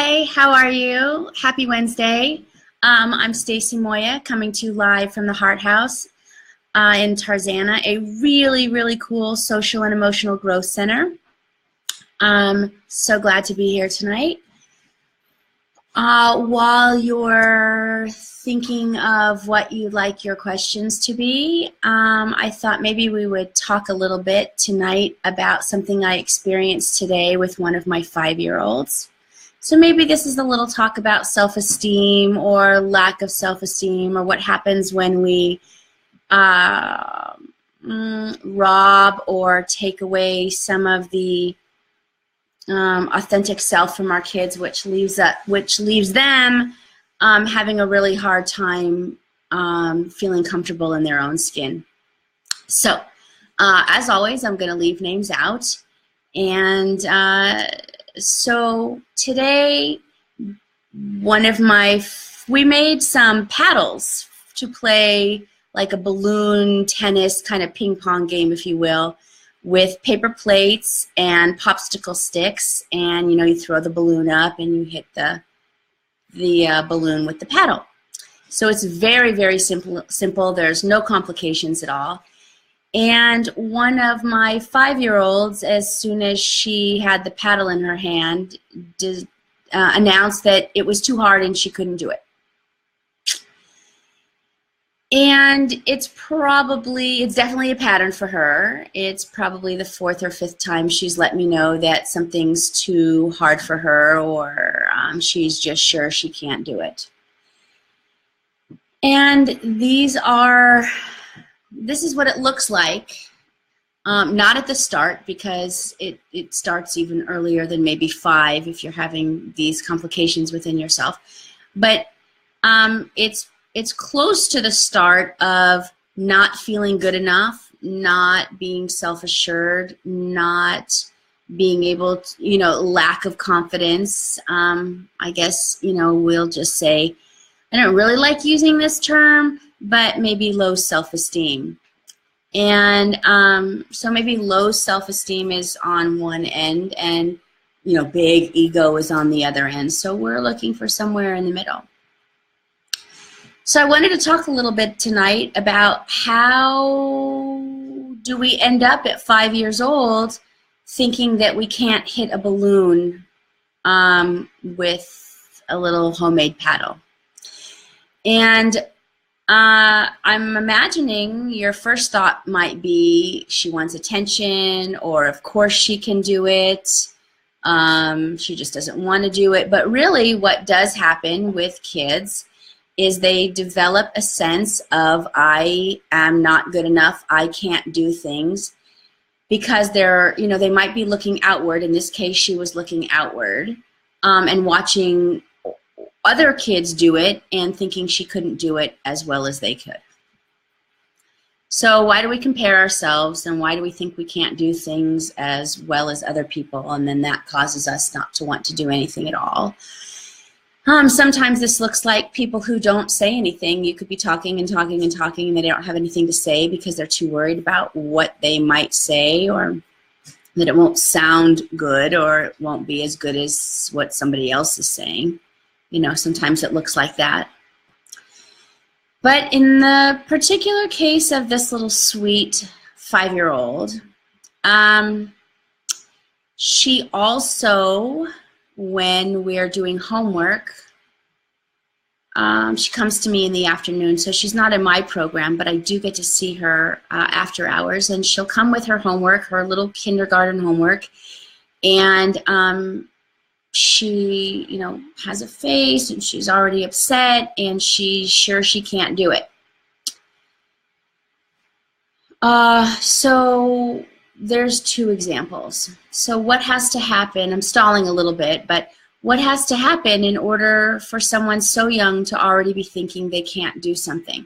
Hi, how are you? Happy Wednesday. I'm Stacy Moya coming to you live from the Heart House in Tarzana, a really, really cool social and emotional growth center. So glad to be here tonight. While you're thinking of what you'd like your questions to be, I thought maybe we would talk a little bit tonight about something I experienced today with one of my 5-year-olds. So maybe this is a little talk about self-esteem or lack of self-esteem, or what happens when we rob or take away some of the authentic self from our kids, which leaves them having a really hard time feeling comfortable in their own skin. So, as always, I'm going to leave names out. And so today, we made some paddles to play like a balloon tennis kind of ping pong game, if you will, with paper plates and popsicle sticks, and you throw the balloon up and you hit the balloon with the paddle. So it's very, very simple. There's no complications at all. And one of my 5-year-olds, as soon as she had the paddle in her hand, announced that it was too hard and she couldn't do it. And it's definitely a pattern for her. It's probably the 4th or 5th time she's let me know that something's too hard for her, or she's just sure she can't do it. And this is what it looks like. Not at the start, because it starts even earlier than maybe 5 if you're having these complications within yourself. But it's close to the start of not feeling good enough, not being self-assured, not being able to, lack of confidence. I guess, we'll just say, I don't really like using this term, but maybe low self-esteem. And so maybe low self-esteem is on one end, and big ego is on the other end. So we're looking for somewhere in the middle. So I wanted to talk a little bit tonight about how do we end up at 5 years old thinking that we can't hit a balloon with a little homemade paddle. And I'm imagining your first thought might be she wants attention, or of course she can do it. She just doesn't want to do it. But really what does happen with kids is they develop a sense of, I am not good enough, I can't do things, because they might be looking outward. In this case, she was looking outward and watching other kids do it and thinking she couldn't do it as well as they could. So why do we compare ourselves, and why do we think we can't do things as well as other people, and then that causes us not to want to do anything at all? Sometimes this looks like people who don't say anything. You could be talking and talking and talking, and they don't have anything to say because they're too worried about what they might say, or that it won't sound good, or it won't be as good as what somebody else is saying. Sometimes it looks like that. But in the particular case of this little sweet 5-year-old, she also, when we're doing homework, she comes to me in the afternoon, so she's not in my program, but I do get to see her after hours, and she'll come with her homework, her little kindergarten homework, and she, has a face, and she's already upset, and she's sure she can't do it. So there's 2 examples. So what has to happen, I'm stalling a little bit, but what has to happen in order for someone so young to already be thinking they can't do something?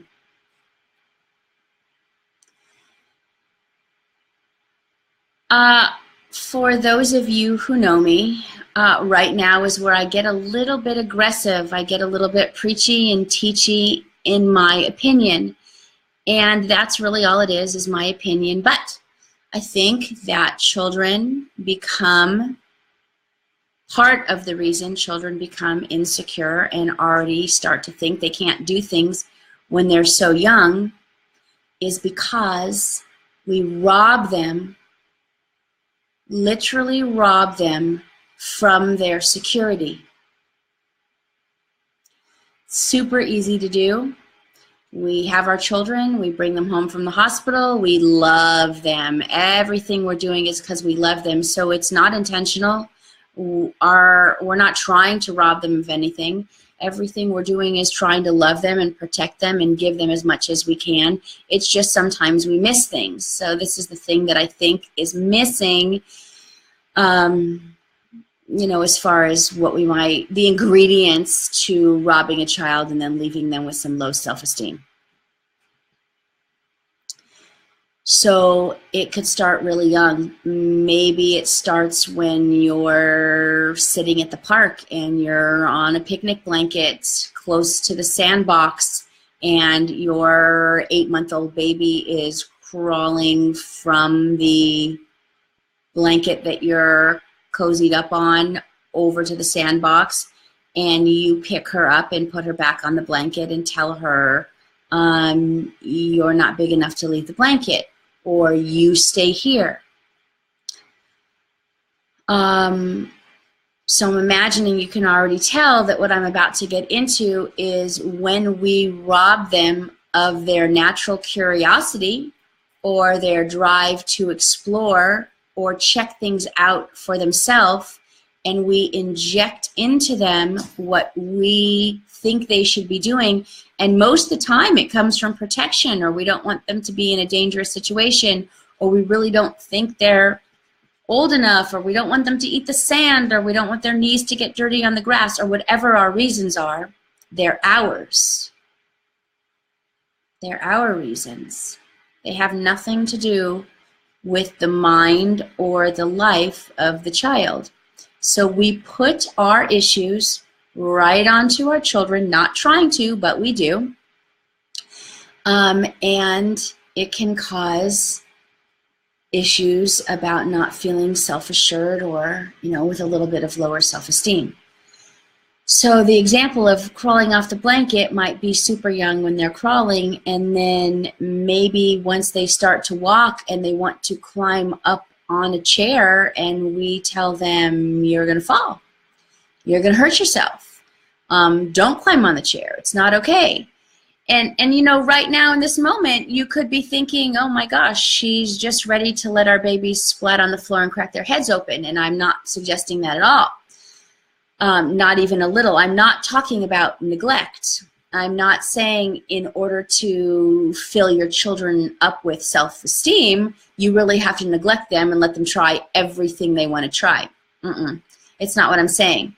For those of you who know me, right now is where I get a little bit aggressive. I get a little bit preachy and teachy in my opinion. And that's really all it is my opinion. But I think that children become part of the reason children become insecure and already start to think they can't do things when they're so young is because we rob them, literally rob them from their security. Super easy to do. We have our children, we bring them home from the hospital, we love them. Everything we're doing is because we love them, so it's not intentional. We're not trying to rob them of anything. Everything we're doing is trying to love them and protect them and give them as much as we can. It's just sometimes we miss things. So this is the thing that I think is missing, you know, as far as what we might, the ingredients to robbing a child and then leaving them with some low self-esteem. So it could start really young. Maybe it starts when you're sitting at the park and you're on a picnic blanket close to the sandbox and your 8-month-old baby is crawling from the blanket that you're cozied up on over to the sandbox, and you pick her up and put her back on the blanket and tell her you're not big enough to leave the blanket, or you stay here. So I'm imagining you can already tell that what I'm about to get into is when we rob them of their natural curiosity or their drive to explore or check things out for themselves, and we inject into them what we think they should be doing. And most of the time it comes from protection, or we don't want them to be in a dangerous situation, or we really don't think they're old enough, or we don't want them to eat the sand, or we don't want their knees to get dirty on the grass, or whatever our reasons are. They're ours. They're our reasons. They have nothing to do with the mind or the life of the child. So we put our issues right onto our children, not trying to, but we do. And it can cause issues about not feeling self-assured or, you know, with a little bit of lower self-esteem. So the example of crawling off the blanket might be super young when they're crawling, and then maybe once they start to walk and they want to climb up on a chair and we tell them, you're going to fall. You're going to hurt yourself. Don't climb on the chair. It's not okay. And you know, right now in this moment, you could be thinking, oh my gosh, she's just ready to let our babies splat on the floor and crack their heads open. And I'm not suggesting that at all. Not even a little. I'm not talking about neglect. I'm not saying in order to fill your children up with self-esteem, you really have to neglect them and let them try everything they want to try. It's not what I'm saying.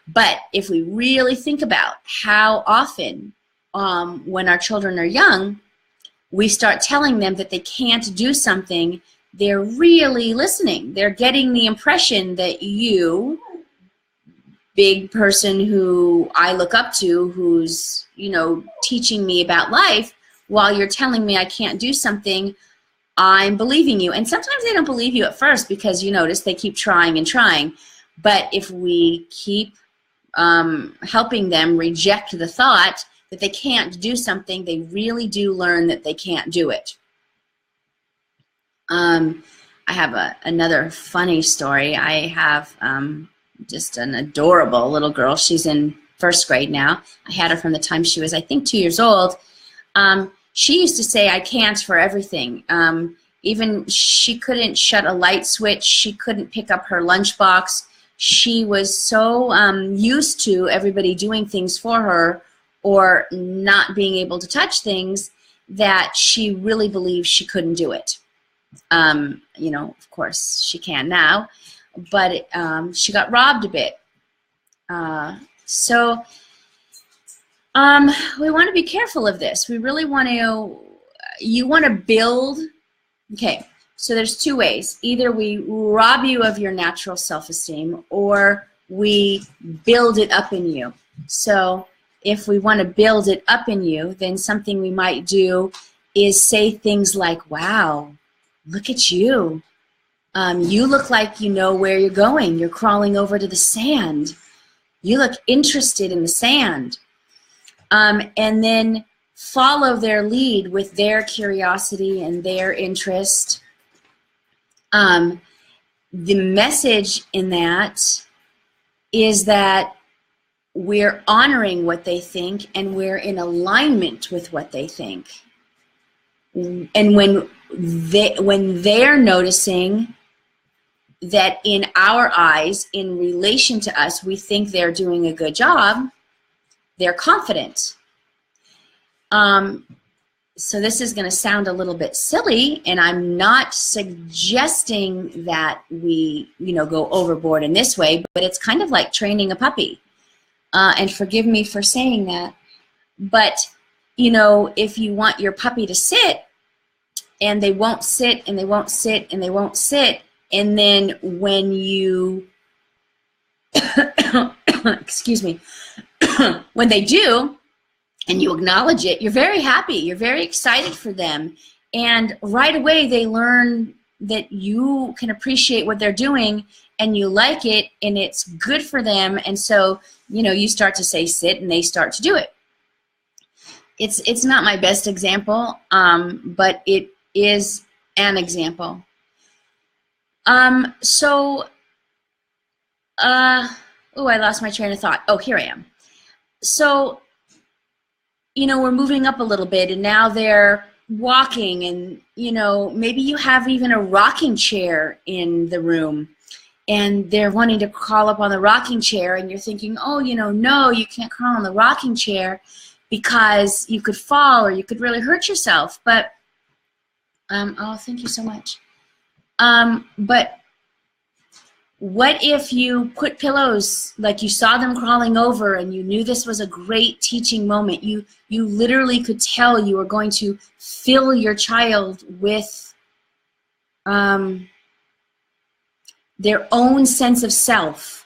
But if we really think about how often when our children are young, we start telling them that they can't do something, they're really listening. They're getting the impression that you, big person who I look up to, who's, you know, teaching me about life, while you're telling me I can't do something, I'm believing you. And sometimes they don't believe you at first because you notice they keep trying and trying. But if we keep helping them reject the thought that they can't do something, they really do learn that they can't do it. I have another funny story. I have just an adorable little girl. She's in first grade now. I had her from the time she was, I think, 2 years old. She used to say, I can't for everything. Even she couldn't shut a light switch. She couldn't pick up her lunchbox. She was so used to everybody doing things for her or not being able to touch things that she really believed she couldn't do it. You know, of course, she can now. But she got robbed a bit. So we want to be careful of this. We really want to, you want to build, okay, so there's two ways. Either we rob you of your natural self-esteem or we build it up in you. So if we want to build it up in you, then something we might do is say things like, wow, look at you. You look like you know where you're going. You're crawling over to the sand. You look interested in the sand. And then follow their lead with their curiosity and their interest. The message in that is that we're honoring what they think and we're in alignment with what they think. And when they're noticing that in our eyes, in relation to us, we think they're doing a good job, they're confident. So this is going to sound a little bit silly, and I'm not suggesting that we, go overboard in this way, but it's kind of like training a puppy. And forgive me for saying that, but, if you want your puppy to sit, and they won't sit, and they won't sit, and they won't sit, and then when you, excuse me, when they do, and you acknowledge it, you're very happy, you're very excited for them, and right away they learn that you can appreciate what they're doing, and you like it, and it's good for them, and so, you start to say sit, and they start to do it. It's not my best example, but it is an example. I lost my train of thought. Oh, here I am. So, we're moving up a little bit, and now they're walking, and, maybe you have even a rocking chair in the room, and they're wanting to crawl up on the rocking chair, and you're thinking, oh, no, you can't crawl on the rocking chair because you could fall or you could really hurt yourself. But, oh, thank you so much. But what if you put pillows, like you saw them crawling over and you knew this was a great teaching moment. You literally could tell you were going to fill your child with their own sense of self.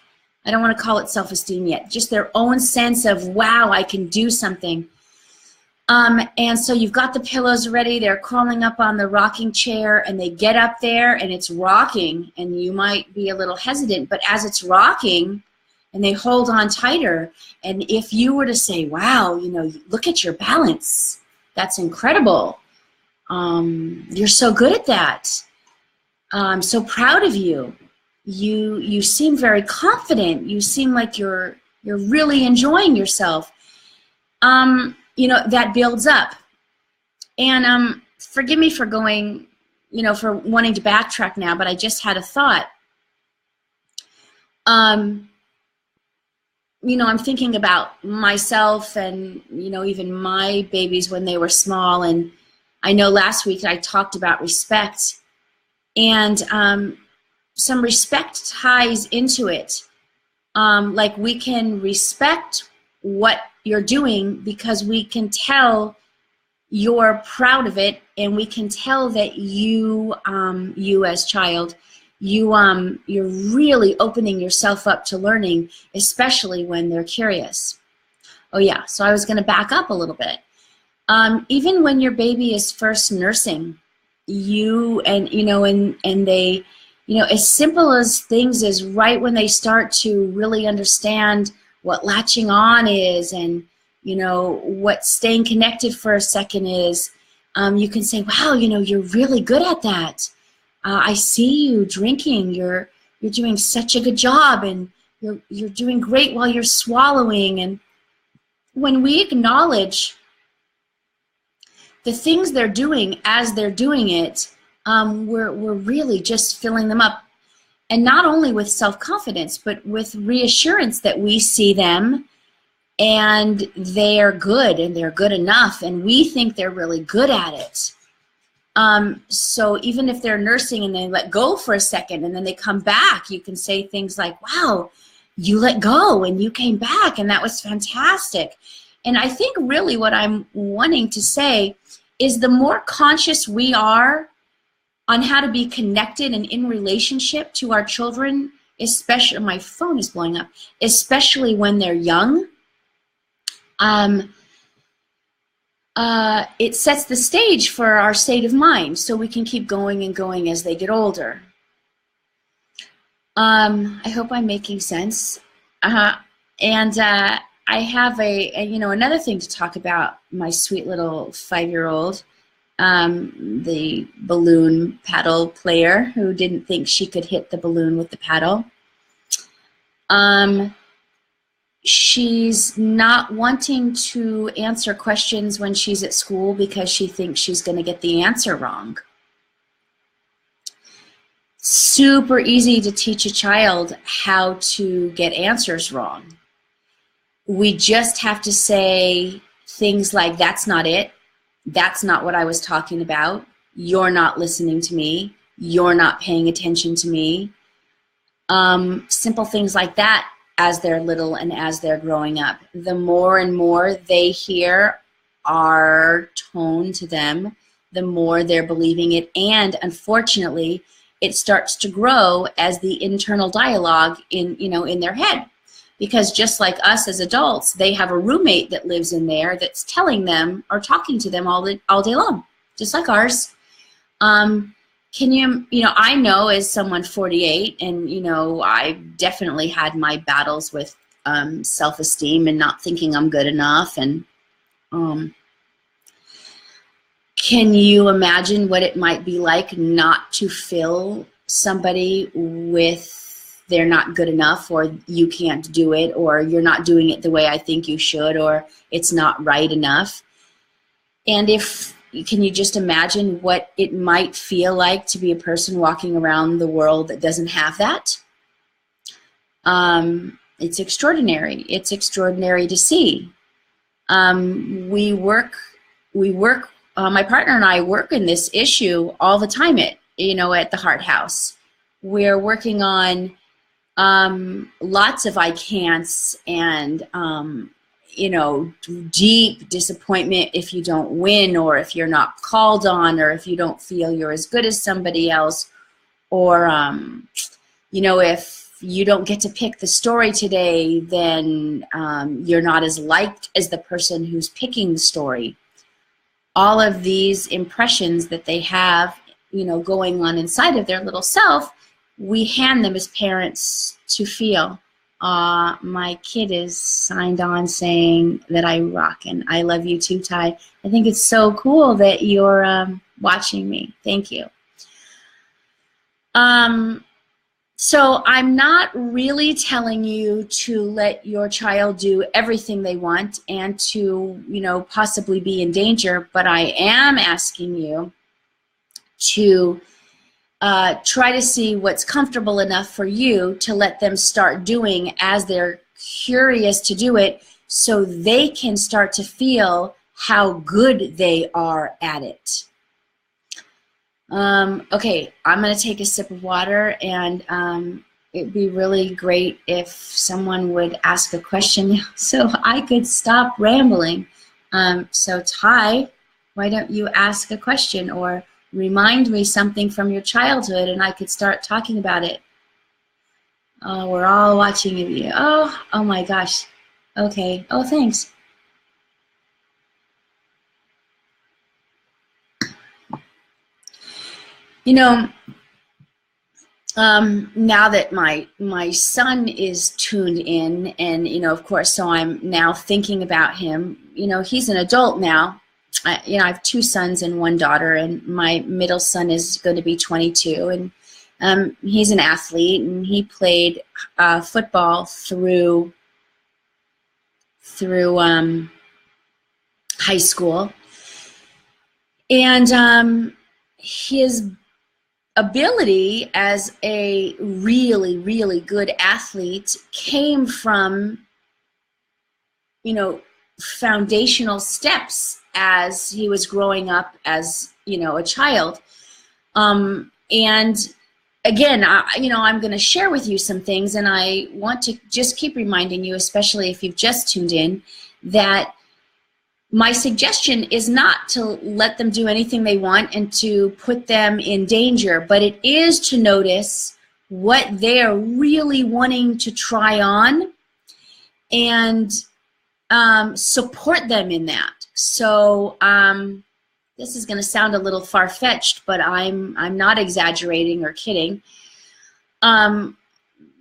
I don't want to call it self-esteem yet. Just their own sense of, wow, I can do something. And so you've got the pillows ready, they're crawling up on the rocking chair, and they get up there and it's rocking, and you might be a little hesitant, but as it's rocking and they hold on tighter, and if you were to say, wow, look at your balance, that's incredible, you're so good at that, I'm so proud of you, you seem very confident, you seem like you're really enjoying yourself, that builds up. And forgive me for going, for wanting to backtrack now, but I just had a thought. I'm thinking about myself and, even my babies when they were small. And I know last week I talked about respect. And some respect ties into it. Like we can respect what you're doing because we can tell you're proud of it, and we can tell that you as child, you're really opening yourself up to learning, especially when they're curious. Oh yeah, so I was going to back up a little bit. Even when your baby is first nursing, and they, as simple as things as right when they start to really understand what latching on is, and what staying connected for a second is, you can say, wow, you're really good at that. I see you drinking. You're doing such a good job, and you're doing great while you're swallowing. And when we acknowledge the things they're doing as they're doing it, we're really just filling them up. And not only with self-confidence, but with reassurance that we see them and they are good and they're good enough, and we think they're really good at it. So even if they're nursing and they let go for a second and then they come back, you can say things like, wow, you let go and you came back and that was fantastic. And I think really what I'm wanting to say is the more conscious we are on how to be connected and in relationship to our children, especially, my phone is blowing up, especially when they're young, it sets the stage for our state of mind so we can keep going and going as they get older. I hope I'm making sense. And I have another thing to talk about. My sweet little 5-year-old, the balloon paddle player who didn't think she could hit the balloon with the paddle. She's not wanting to answer questions when she's at school because she thinks she's going to get the answer wrong. Super easy to teach a child how to get answers wrong. We just have to say things like, that's not it. That's not what I was talking about. You're not listening to me. You're not paying attention to me. Simple things like that as they're little and as they're growing up. The more and more they hear our tone to them, the more they're believing it. And unfortunately, it starts to grow as the internal dialogue in their head. Because just like us as adults, they have a roommate that lives in there that's telling them or talking to them all day long, just like ours. I know as someone 48, and I definitely had my battles with self-esteem and not thinking I'm good enough. And can you imagine what it might be like not to fill somebody with they're not good enough, or you can't do it, or you're not doing it the way I think you should, or it's not right enough? And can you just imagine what it might feel like to be a person walking around the world that doesn't have that? It's extraordinary. It's extraordinary to see. My partner and I work in this issue all the time at the Heart House. We're working on lots of I can'ts and deep disappointment if you don't win, or if you're not called on, or if you don't feel you're as good as somebody else, or if you don't get to pick the story today, then you're not as liked as the person who's picking the story. All of these impressions that they have, going on inside of their little self, we hand them as parents to feel. My kid is signed on saying that I rock, and I love you too, Ty. I think it's so cool that you're watching me. Thank you. So I'm not really telling you to let your child do everything they want and to, possibly be in danger, but I am asking you to try to see what's comfortable enough for you to let them start doing as they're curious to do it, so they can start to feel how good they are at it. Okay, I'm going to take a sip of water, and it'd be really great if someone would ask a question so I could stop rambling. So Ty, why don't you ask a question or remind me something from your childhood, and I could start talking about it. Oh, we're all watching you. Oh my gosh. Okay. Oh, thanks. Now that my son is tuned in, and of course, so I'm now thinking about him. He's an adult now. I have 2 sons and 1 daughter, and my middle son is going to be 22, and he's an athlete, and he played football through high school, and his ability as a really, really good athlete came from foundational steps as he was growing up as a child, and again, I'm going to share with you some things, and I want to just keep reminding you, especially if you've just tuned in, that my suggestion is not to let them do anything they want and to put them in danger, but it is to notice what they are really wanting to try on and support them in that. So this is going to sound a little far-fetched, but I'm not exaggerating or kidding.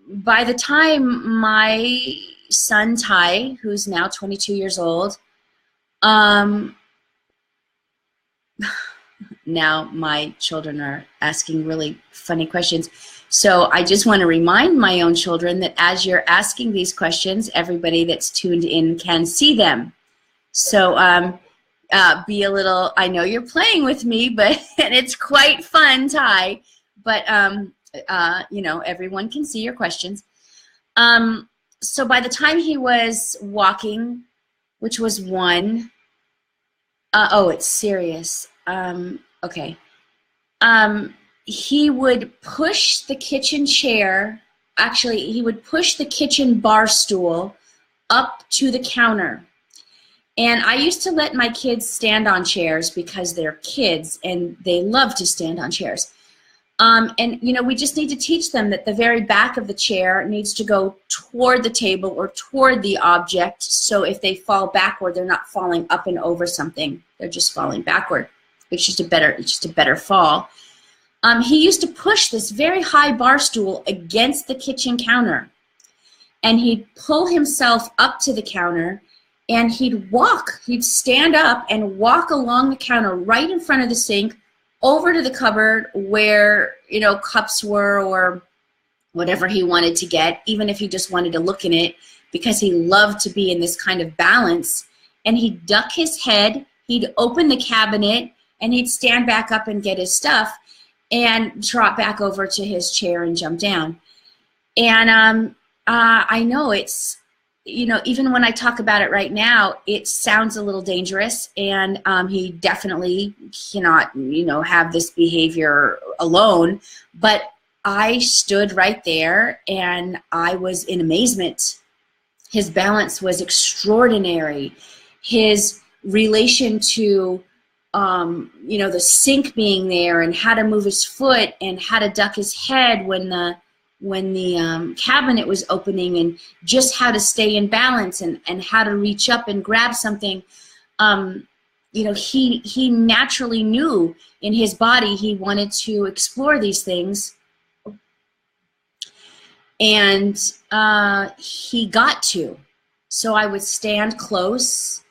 by the time my son Ty, who's now 22 years old, now my children are asking really funny questions. So I just want to remind my own children that as you're asking these questions, everybody that's tuned in can see them. So be a little, I know you're playing with me, but and it's quite fun, Ty, but you know, everyone can see your questions. So by the time he was walking, which was 1, oh, it's serious. Okay. He would push the kitchen chair, actually, he would push the kitchen bar stool up to the counter. And I used to let my kids stand on chairs because they're kids and they love to stand on chairs. And, you know, we just need to teach them that the very back of the chair needs to go toward the table or toward the object. So if they fall backward, they're not falling up and over something. They're just falling backward. It's just a better fall. He used to push this very high bar stool against the kitchen counter. And he'd pull himself up to the counter and he'd stand up and walk along the counter right in front of the sink, over to the cupboard where, you know, cups were or whatever he wanted to get, even if he just wanted to look in it, because he loved to be in this kind of balance. And he'd duck his head, he'd open the cabinet, and he'd stand back up and get his stuff and trot back over to his chair and jump down. And I know it's, you know, even when I talk about it right now, it sounds a little dangerous, and he definitely cannot, you know, have this behavior alone. But I stood right there, and I was in amazement. His balance was extraordinary. His relation to, you know, the sink being there, and how to move his foot, and how to duck his head when the cabinet was opening, and just how to stay in balance, and how to reach up and grab something. You know, he naturally knew in his body he wanted to explore these things, and he got to. So I would stand close,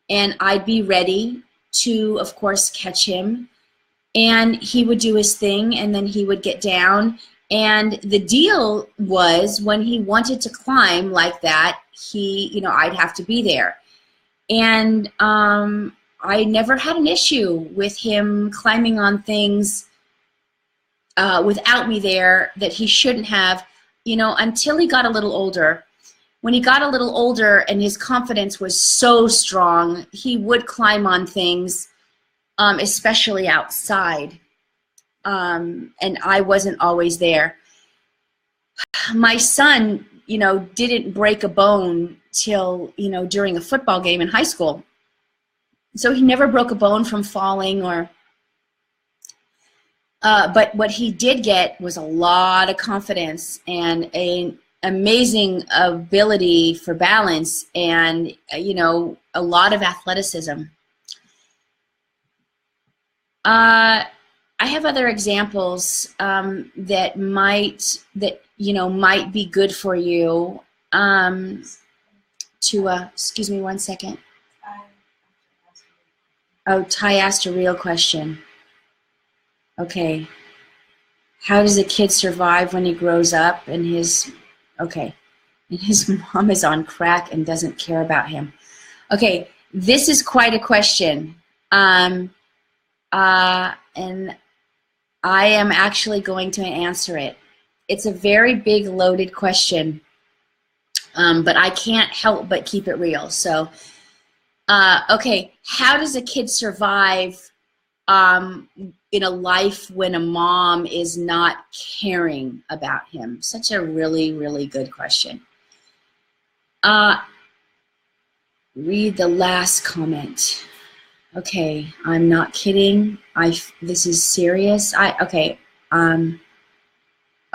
and I'd be ready to, of course, catch him, and he would do his thing, and then he would get down. And the deal was, when he wanted to climb like that, you know, I'd have to be there. And I never had an issue with him climbing on things without me there that he shouldn't have, you know, until he got a little older. When he got a little older and his confidence was so strong, he would climb on things, especially outside. And I wasn't always there. My son, you know, didn't break a bone till, you know, during a football game in high school. So he never broke a bone from falling or, but what he did get was a lot of confidence and an amazing ability for balance and, you know, a lot of athleticism. I have other examples that might be good for you. Excuse me 1 second. Oh, Ty asked a real question. Okay. How does a kid survive when he grows up and his mom is on crack and doesn't care about him? Okay, this is quite a question. And I am actually going to answer it. It's a very big, loaded question, but I can't help but keep it real. So, okay, how does a kid survive in a life when a mom is not caring about him? Such a really, really good question. Read the last comment. Okay, I'm not kidding. This is serious. Okay.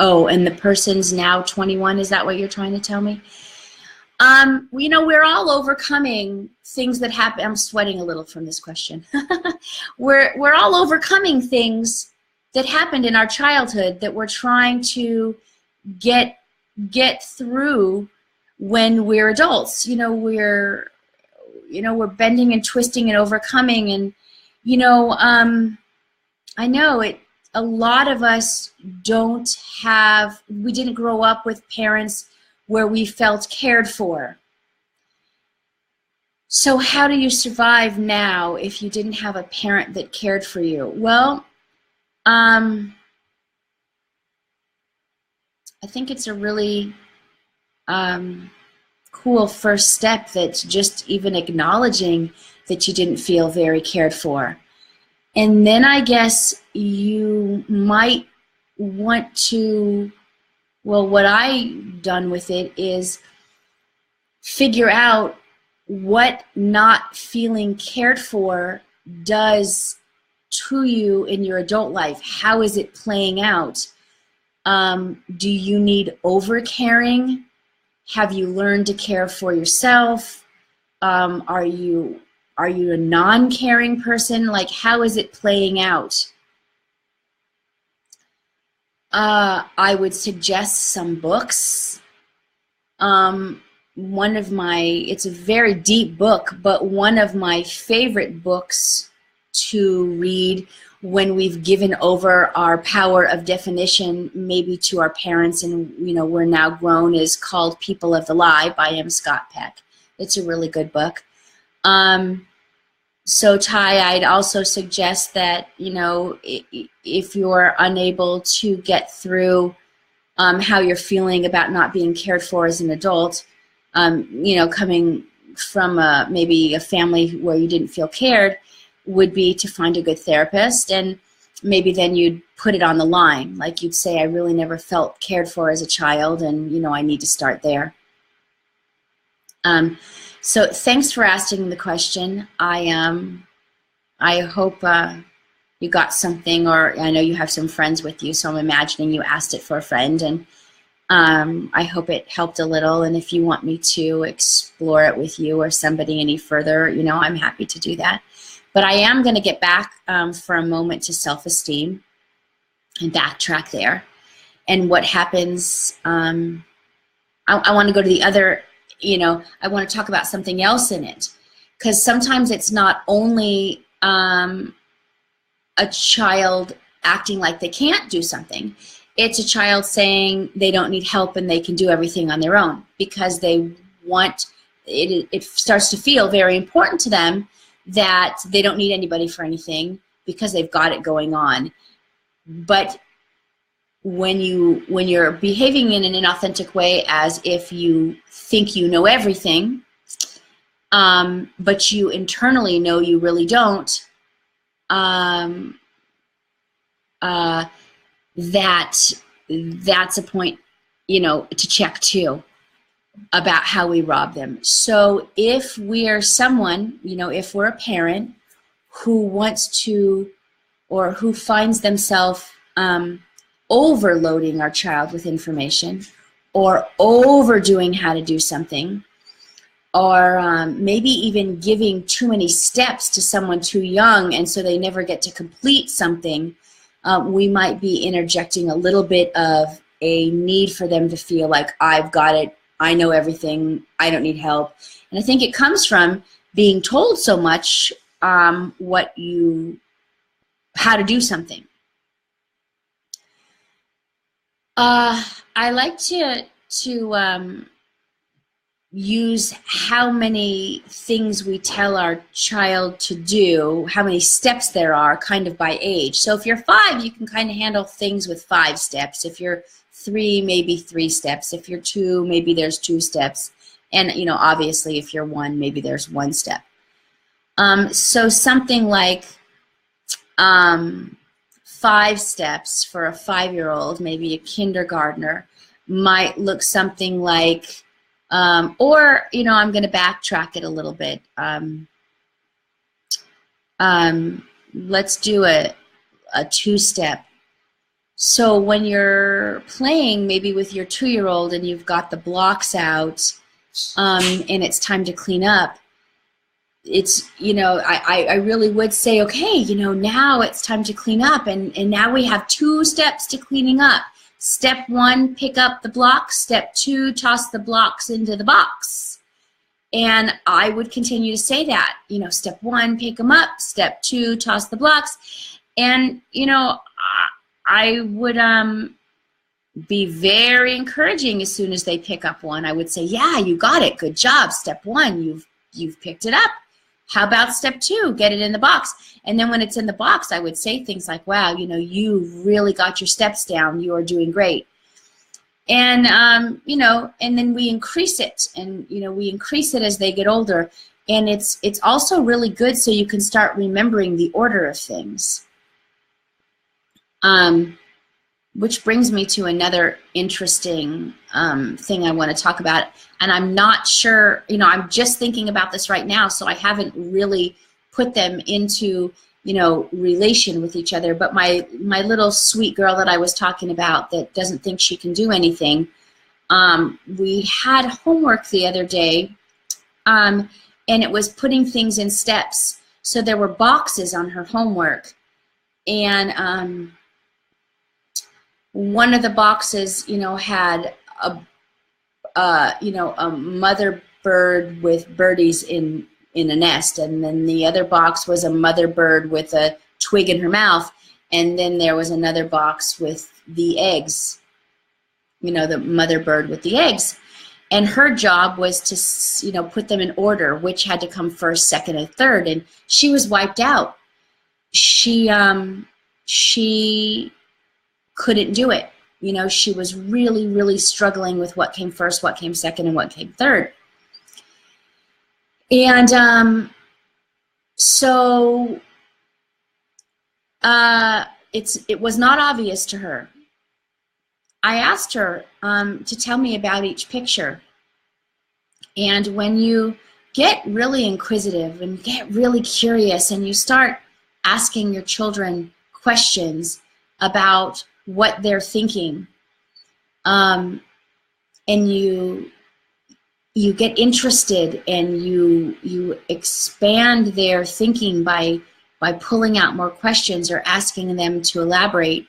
Oh, and the person's now 21. Is that what you're trying to tell me? You know, we're all overcoming things that happen. I'm sweating a little from this question. We're all overcoming things that happened in our childhood that we're trying to get get through when we're adults. We're bending and twisting and overcoming, and I know it. A lot of us we didn't grow up with parents where we felt cared for. So how do you survive now if you didn't have a parent that cared for you? Well, I think it's a really cool first step, that's just even acknowledging that you didn't feel very cared for. And then I guess you might want to, well, what I've done with it is figure out what not feeling cared for does to you in your adult life. How is it playing out? Do you need over-caring? Have you learned to care for yourself? Are you a non-caring person? Like, how is it playing out? I would suggest some books. It's a very deep book, but one of my favorite books to read when we've given over our power of definition, maybe to our parents, and we're now grown, is called People of the Lie by M. Scott Peck. It's a really good book. So Ty, I'd also suggest that, if you're unable to get through how you're feeling about not being cared for as an adult, coming from maybe a family where you didn't feel cared, would be to find a good therapist, and maybe then you'd put it on the line. Like, you'd say, I really never felt cared for as a child, and I need to start there. So thanks for asking the question. I hope you got something, or I know you have some friends with you, so I'm imagining you asked it for a friend, and I hope it helped a little. And if you want me to explore it with you or somebody any further, I'm happy to do that. But I am going to get back for a moment to self-esteem and backtrack there. And what happens, I want to go to the other, I want to talk about something else in it. Because sometimes it's not only a child acting like they can't do something. It's a child saying they don't need help and they can do everything on their own, because they want, it starts to feel very important to them that they don't need anybody for anything because they've got it going on. But when you're behaving in an inauthentic way, as if you think you know everything, but you internally know you really don't, that's a point, to check too, about how we rob them. So if we're someone, if we're a parent who wants to, or who finds themselves overloading our child with information, or overdoing how to do something, or maybe even giving too many steps to someone too young, and so they never get to complete something, we might be interjecting a little bit of a need for them to feel like, I've got it, I know everything, I don't need help. And I think it comes from being told so much how to do something. I like to use how many things we tell our child to do, how many steps there are, kind of by age. So if you're 5, you can kind of handle things with 5 steps. If you're 3, maybe 3 steps. If you're 2, maybe there's 2 steps. And, obviously if you're 1, maybe there's 1 step. So something like 5 steps for a 5-year-old, maybe a kindergartner, might look something like, I'm going to backtrack it a little bit. Let's do a 2-step. So when you're playing maybe with your 2-year-old and you've got the blocks out, and it's time to clean up, it's, I really would say, okay, now it's time to clean up, and now we have 2 steps to cleaning up. Step 1, pick up the blocks. Step 2, toss the blocks into the box. And I would continue to say that, you know, step 1, pick them up. Step 2, toss the blocks. And, you know, I would be very encouraging as soon as they pick up one. I would say, yeah, you got it. Good job. Step 1, you've picked it up. How about step 2? Get it in the box. And then when it's in the box, I would say things like, wow, you know, you really got your steps down. You are doing great. And, you know, and then we increase it. And, you know, we increase it as they get older. And it's also really good so you can start remembering the order of things. Which brings me to another interesting thing I want to talk about. And I'm not sure, you know, I'm just thinking about this right now, so I haven't really put them into, you know, relation with each other. But my little sweet girl that I was talking about that doesn't think she can do anything, we had homework the other day, and it was putting things in steps. So there were boxes on her homework, and one of the boxes, you know, had a mother bird with birdies in a nest, and then the other box was a mother bird with a twig in her mouth, and then there was another box with the eggs, you know, the mother bird with the eggs. And her job was to, you know, put them in order, which had to come first, second, and third, and she was wiped out. She couldn't do it. You know, she was really, really struggling with what came first, what came second, and what came third. And so it was not obvious to her. I asked her to tell me about each picture. And when you get really inquisitive and get really curious and you start asking your children questions about what they're thinking, and you get interested and you expand their thinking by pulling out more questions or asking them to elaborate,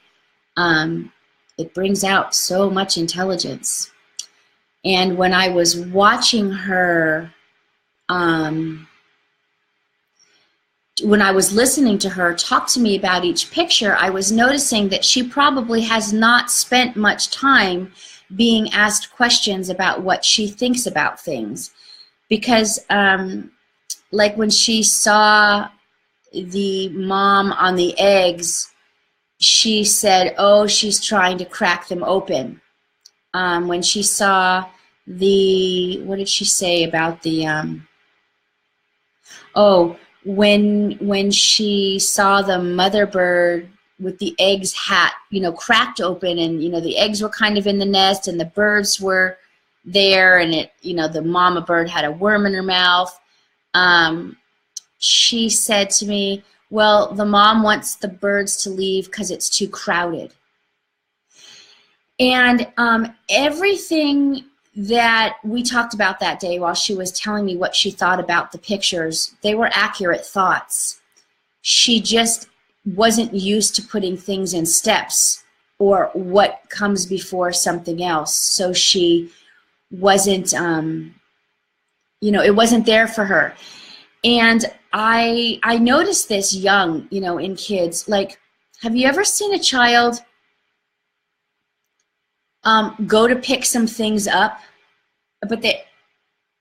it brings out so much intelligence. And when I was watching her, when I was listening to her talk to me about each picture, I was noticing that she probably has not spent much time being asked questions about what she thinks about things. Because like when she saw the mom on the eggs, she said, oh, she's trying to crack them open. When she saw the, what did she say about the, when she saw the mother bird with the eggs hat, you know, cracked open, and, you know, the eggs were kind of in the nest and the birds were there, and it, you know, the mama bird had a worm in her mouth. She said to me, well, the mom wants the birds to leave because it's too crowded. And everything that we talked about that day while she was telling me what she thought about the pictures, they were accurate thoughts. She just wasn't used to putting things in steps or what comes before something else. So she wasn't, you know, it wasn't there for her. And I noticed this young, you know, in kids. Like, have you ever seen a child go to pick some things up, but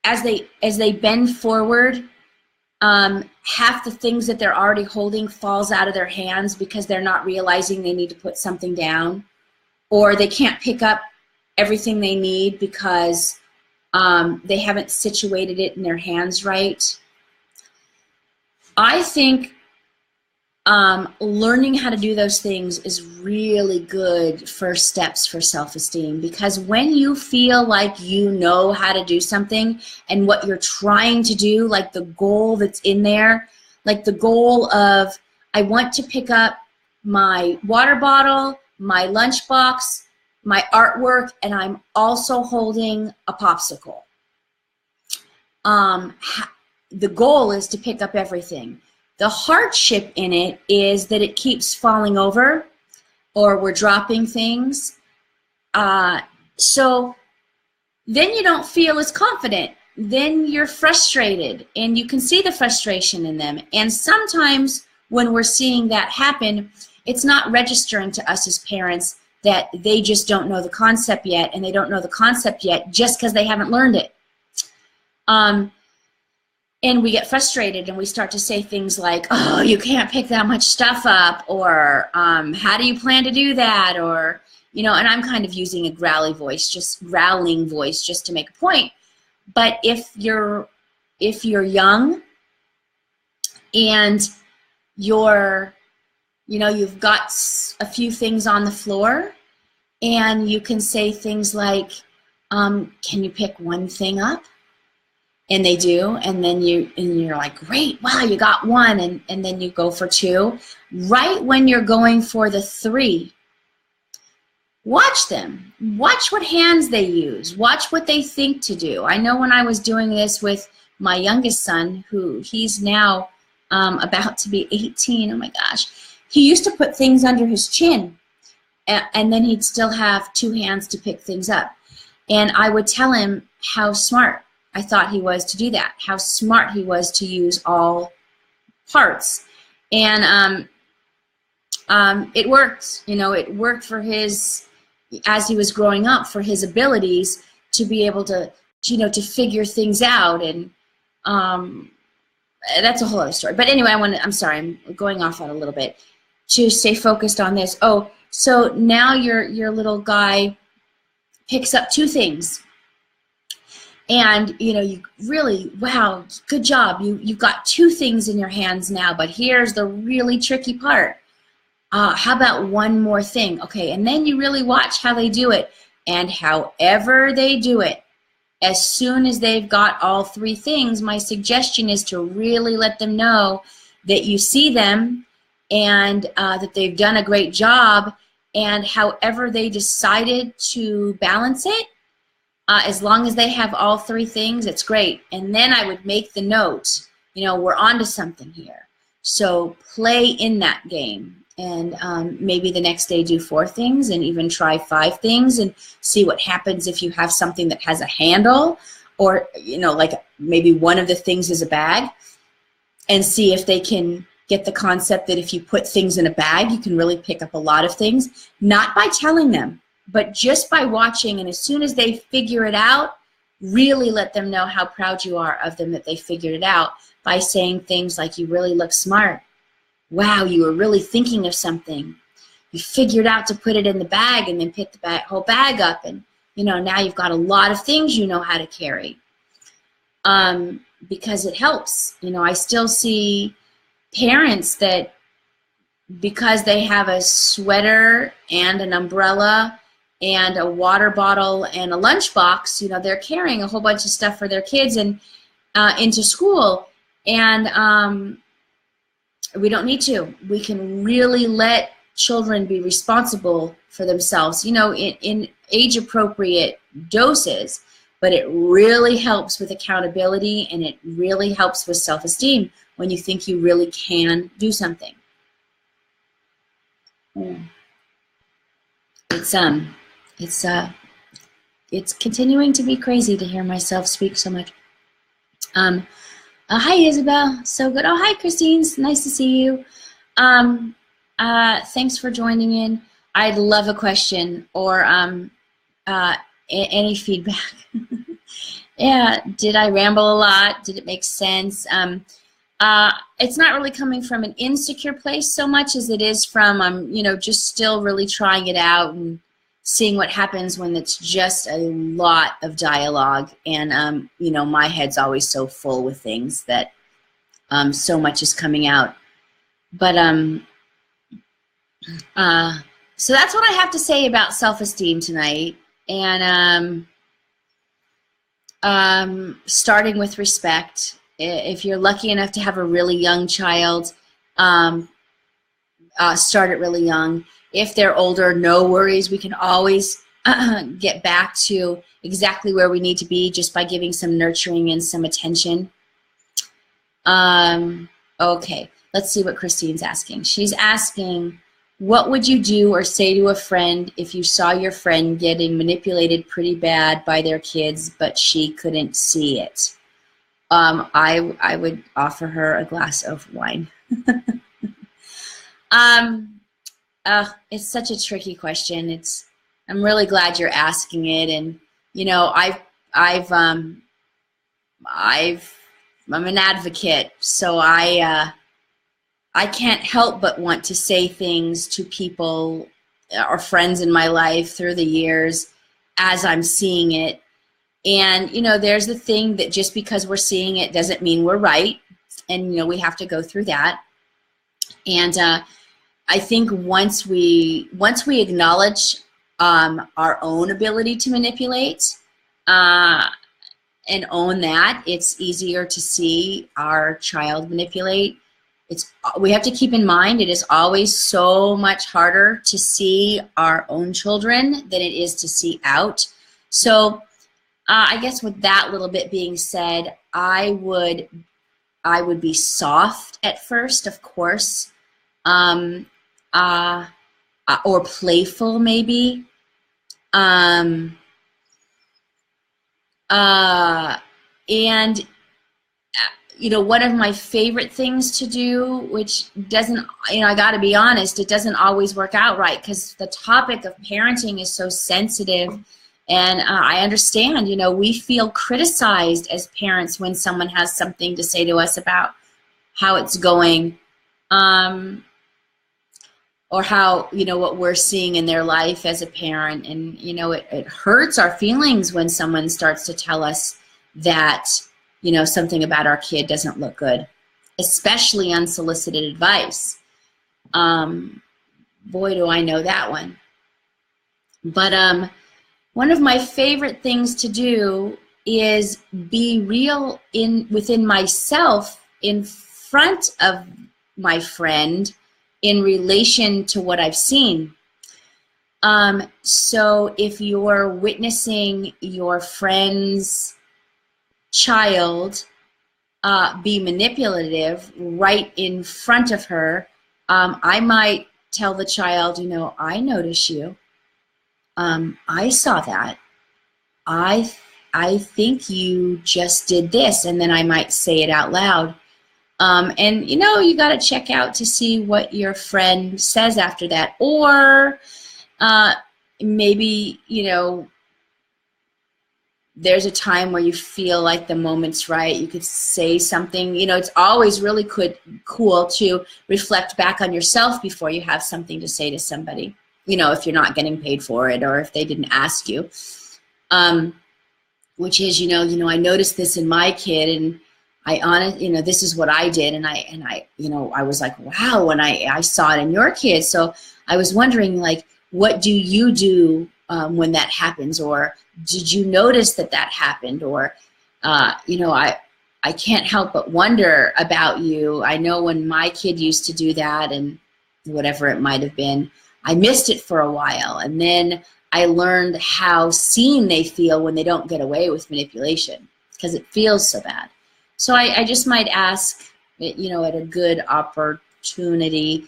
as they bend forward, half the things that they're already holding falls out of their hands because they're not realizing they need to put something down, or they can't pick up everything they need because they haven't situated it in their hands right. I think learning how to do those things is really good first steps for self-esteem, because when you feel like you know how to do something and what you're trying to do, like the goal that's in there, like the goal of, I want to pick up my water bottle, my lunchbox, my artwork, and I'm also holding a popsicle. The goal is to pick up everything. The hardship in it is that it keeps falling over, or we're dropping things, So then you don't feel as confident. Then you're frustrated, and you can see the frustration in them. And sometimes when we're seeing that happen, it's not registering to us as parents that they just don't know the concept yet, and they don't know the concept yet just because they haven't learned it. And we get frustrated, and we start to say things like, oh, you can't pick that much stuff up, or how do you plan to do that, or, you know, and I'm kind of using a growling voice just to make a point. But if you're young and you've got a few things on the floor, and you can say things like, can you pick one thing up? And they do, and then you're like, great, wow, you got one, and then you go for two. Right when you're going for the three, watch them. Watch what hands they use. Watch what they think to do. I know when I was doing this with my youngest son, he's now about to be 18, oh my gosh, he used to put things under his chin, and then he'd still have two hands to pick things up. And I would tell him how smart I thought he was to do that, how smart he was to use all parts. And it worked. You know, it worked for his, as he was growing up, for his abilities to be able to, you know, to figure things out. And that's a whole other story. But anyway, I'm sorry, I'm going off on a little bit. To stay focused on this. Oh, so now your little guy picks up two things. And, you know, you really, wow, good job. You've got two things in your hands now, but here's the really tricky part. How about one more thing? Okay, and then you really watch how they do it. And however they do it, as soon as they've got all three things, my suggestion is to really let them know that you see them and that they've done a great job. And however they decided to balance it, as long as they have all three things, it's great. And then I would make the note, you know, we're on to something here. So play in that game. And maybe the next day do 4 things, and even try 5 things, and see what happens if you have something that has a handle, or, you know, like maybe one of the things is a bag, and see if they can get the concept that if you put things in a bag, you can really pick up a lot of things, not by telling them, but just by watching. And as soon as they figure it out, really let them know how proud you are of them that they figured it out, by saying things like, you really look smart. Wow, you were really thinking of something. You figured out to put it in the bag and then pick the whole bag up, and, you know, now you've got a lot of things you know how to carry. Because it helps. You know, I still see parents that, because they have a sweater and an umbrella and a water bottle and a lunchbox, you know, they're carrying a whole bunch of stuff for their kids and into school. And we don't need to. We can really let children be responsible for themselves, you know, in age-appropriate doses, but it really helps with accountability, and it really helps with self-esteem when you think you really can do something. It's continuing to be crazy to hear myself speak so much. Hi, Isabel. So good. Oh, hi, Christine. It's nice to see you. Thanks for joining in. I'd love a question or any feedback. Yeah, did I ramble a lot? Did it make sense? It's not really coming from an insecure place so much as it is from, you know, just still really trying it out and seeing what happens when it's just a lot of dialogue. And, you know, my head's always so full with things that so much is coming out. But so that's what I have to say about self-esteem tonight. And starting with respect. If you're lucky enough to have a really young child, start it really young. If they're older, no worries. We can always get back to exactly where we need to be just by giving some nurturing and some attention. Okay, let's see what Christine's asking. She's asking, What would you do or say to a friend if you saw your friend getting manipulated pretty bad by their kids, but she couldn't see it? I would offer her a glass of wine. It's such a tricky question. I'm really glad you're asking it, and you know, I'm an advocate, so I can't help but want to say things to people or friends in my life through the years as I'm seeing it. And, you know, there's the thing that just because we're seeing it doesn't mean we're right. And, you know, we have to go through that. And I think once we acknowledge our own ability to manipulate and own that, it's easier to see our child manipulate. We have to keep in mind it is always so much harder to see our own children than it is to see out. So I guess with that little bit being said, I would be soft at first, of course, or playful maybe. And you know, one of my favorite things to do, which doesn't, you know, I got to be honest, it doesn't always work out right because the topic of parenting is so sensitive. And I understand, you know, we feel criticized as parents when someone has something to say to us about how it's going, or how, you know, what we're seeing in their life as a parent. And, you know, it hurts our feelings when someone starts to tell us that, you know, something about our kid doesn't look good, especially unsolicited advice. Boy, do I know that one. But one of my favorite things to do is be real within myself in front of my friend in relation to what I've seen. So if you're witnessing your friend's child be manipulative right in front of her, I might tell the child, you know, I notice you. I saw that. I think you just did this, and then I might say it out loud. And you know, you got to check out to see what your friend says after that, or maybe, you know, there's a time where you feel like the moment's right. You could say something. You know, it's always really cool to reflect back on yourself before you have something to say to somebody. You know, if you're not getting paid for it or if they didn't ask you, which is, you know, I noticed this in my kid, and you know, this is what I did, and I, you know, I was like, wow, when I saw it in your kid. So I was wondering, like, what do you do when that happens, or did you notice that happened, or you know, I can't help but wonder about you. I know when my kid used to do that, and whatever it might have been, I missed it for a while, and then I learned how seen they feel when they don't get away with manipulation, because it feels so bad. So I just might ask, you know, at a good opportunity,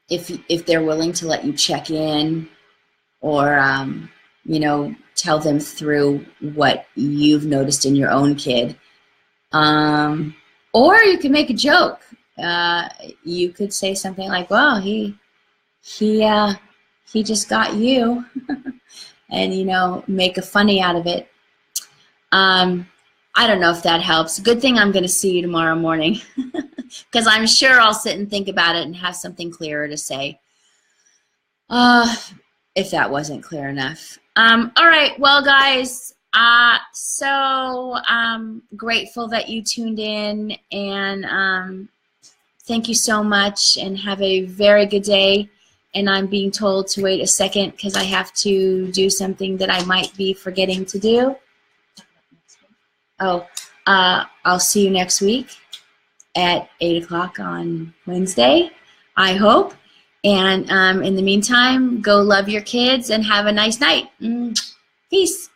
if they're willing to let you check in, or you know, tell them through what you've noticed in your own kid, or you can make a joke. You could say something like, well, he just got you, and, you know, make a funny out of it. I don't know if that helps. Good thing I'm going to see you tomorrow morning, because I'm sure I'll sit and think about it and have something clearer to say, if that wasn't clear enough. All right, well, guys, so I'm grateful that you tuned in, and thank you so much, and have a very good day. And I'm being told to wait a second because I have to do something that I might be forgetting to do. Oh, I'll see you next week at 8 o'clock on Wednesday, I hope. And in the meantime, go love your kids and have a nice night. Peace.